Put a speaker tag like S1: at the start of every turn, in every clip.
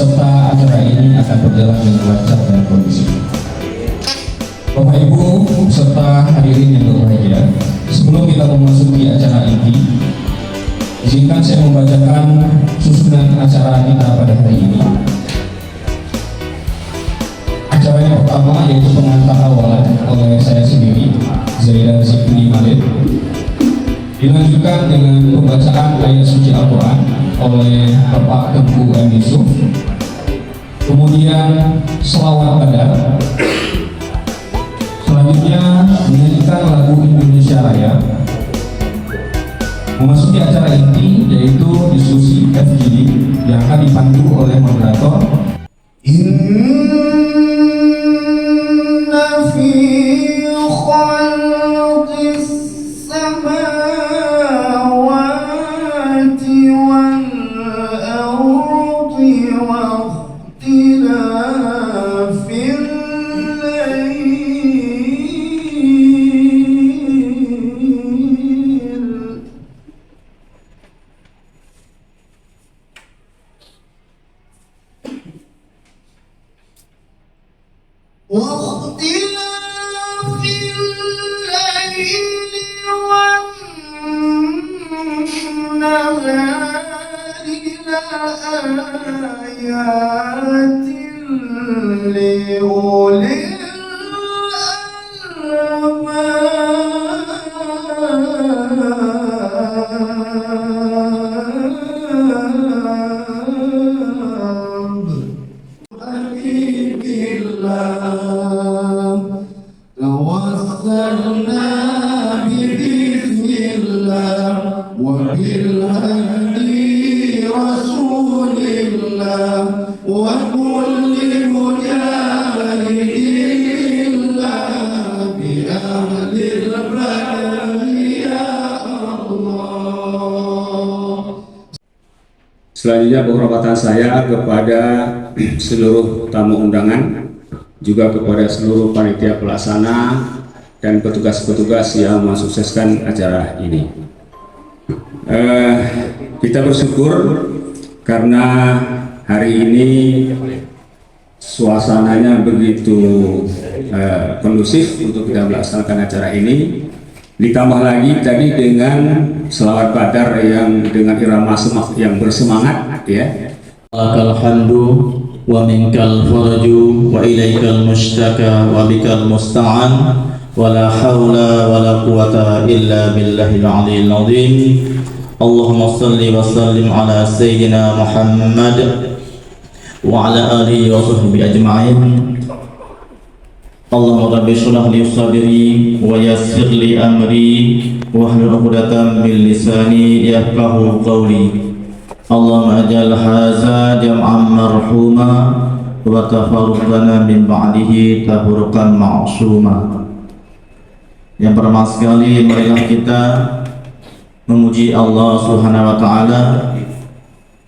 S1: peserta acara ini akan berjalan dengan lancar dan kondusif. Bapak Ibu serta hadirin yang berbahagia, sebelum kita memasuki acara inti, izinkan saya membacakan susunan acara kita pada hari ini. Acara yang pertama yaitu pengantar awalan oleh saya sendiri, Zaidar Zikri Malik. Dilanjutkan dengan pembacaan ayat suci Al-Quran oleh Bapak Tengku M. Yusuf. Kemudian selawat badar. Selanjutnya menyanyikan lagu Indonesia Raya. Memasuki acara inti yaitu diskusi FGD yang akan dipandu oleh moderator.
S2: Inna fi khalqis samawati wal ardi wa ikhtilafil واختلاف الليل والنهار لآيات لأولي توسلنا بإذن الله وبالهدي رسول الله وكل مجاهد الله بأهل البلد يا الله.
S3: Selanjutnya penghormatan saya kepada seluruh tamu undangan, juga kepada seluruh panitia pelaksana dan petugas-petugas yang mensukseskan acara ini. Kita bersyukur karena hari ini suasananya begitu kondusif untuk kita melaksanakan acara ini. Ditambah lagi tadi dengan selawat badar yang dengan irama semak yang bersemangat, ya.
S4: Alhamdulillah wa minkal faraju wa ilaikal mushtaka wa bikal musta'an wa la hawla wa la quwata illa billahil aliyyil azim. Allahumma salli wa sallim ala sayyidina Muhammad wa ala alihi wa sahbihi ajma'in. Allahumma rabbi shrah li sadri wa yassir li amri wa hlul 'uqdatam min lisani yafqahu qawli. Allahumma ajal haza jam'an marhuma wa tafarruqana min ba'dihi tafarruqan ma'suma. Yang pertama sekali, marilah kita memuji Allah Subhanahu wa taala.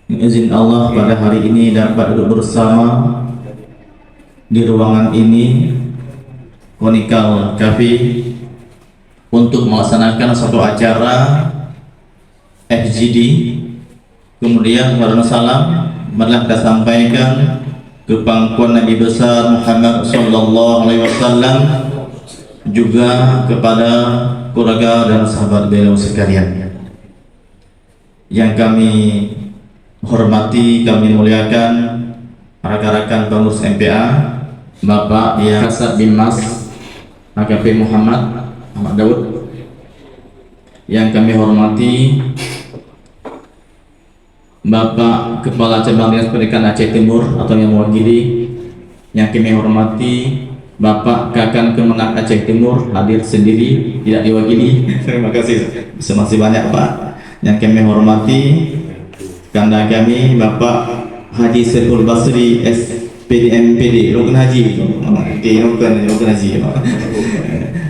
S4: Izin Allah pada hari ini dapat duduk bersama di ruangan ini Konikal Cafe untuk melaksanakan satu acara FGD. Kemudian warahmatullahi salam marilah kita sampaikan ke pangkuan Nabi besar Muhammad sallallahu alaihi wasallam, juga kepada keluarga dan sahabat beliau sekalian. Yang kami hormati, kami muliakan rekan-rekan pengurus MPA, Bapak yang Kasat Binmas AKP Muhammad Daud. Yang kami hormati Bapak Kepala Cabang Dinas Pendidikan Aceh Timur atau yang mewakili. Yang kami hormati Bapak Kakan Kemenang Aceh Timur, hadir sendiri, tidak diwakili. Terima kasih. Masih banyak Pak. Yang kami hormati kanda kami Bapak Haji Saiful Basri SPDMPD Rukun Haji. Rukun Haji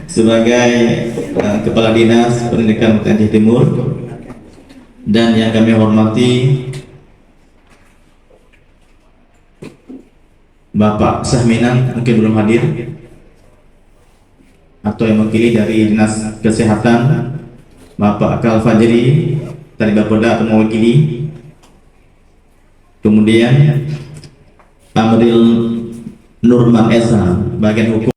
S4: sebagai Kepala Dinas Pendidikan Aceh Timur. Dan yang kami hormati Bapak Sahminan, mungkin belum hadir, atau yang mewakili dari Dinas Kesehatan, Bapak Akal Fajri, tadi Bapak atau mewakili. Kemudian Amril Nurman Esa, bagian hukum.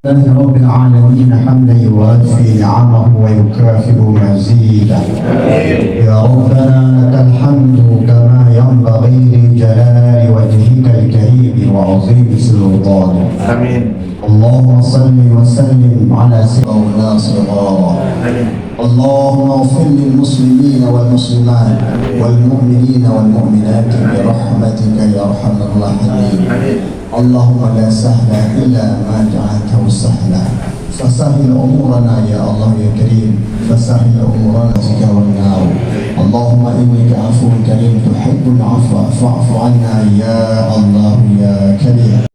S2: لله رب العالمين حمدا يوافي نعمه ويكافئ مزيدا. يا ربنا لك الحمد كما ينبغي لجلال وجهك الكريم وعظيم سلطانك.
S5: آمين.
S2: اللهم صل وسلم على سيدنا صغارا. اللهم اغفر للمسلمين والمسلمات والمؤمنين والمؤمنات برحمتك يا ارحم الراحمين. اللهم لا سهل إلا ما جعلته سهلا فسهل أمورنا يا الله يا كريم فسهل أمورنا والنار اللهم إنك عفو كريم تحب العفو فاعف عنا يا الله يا كريم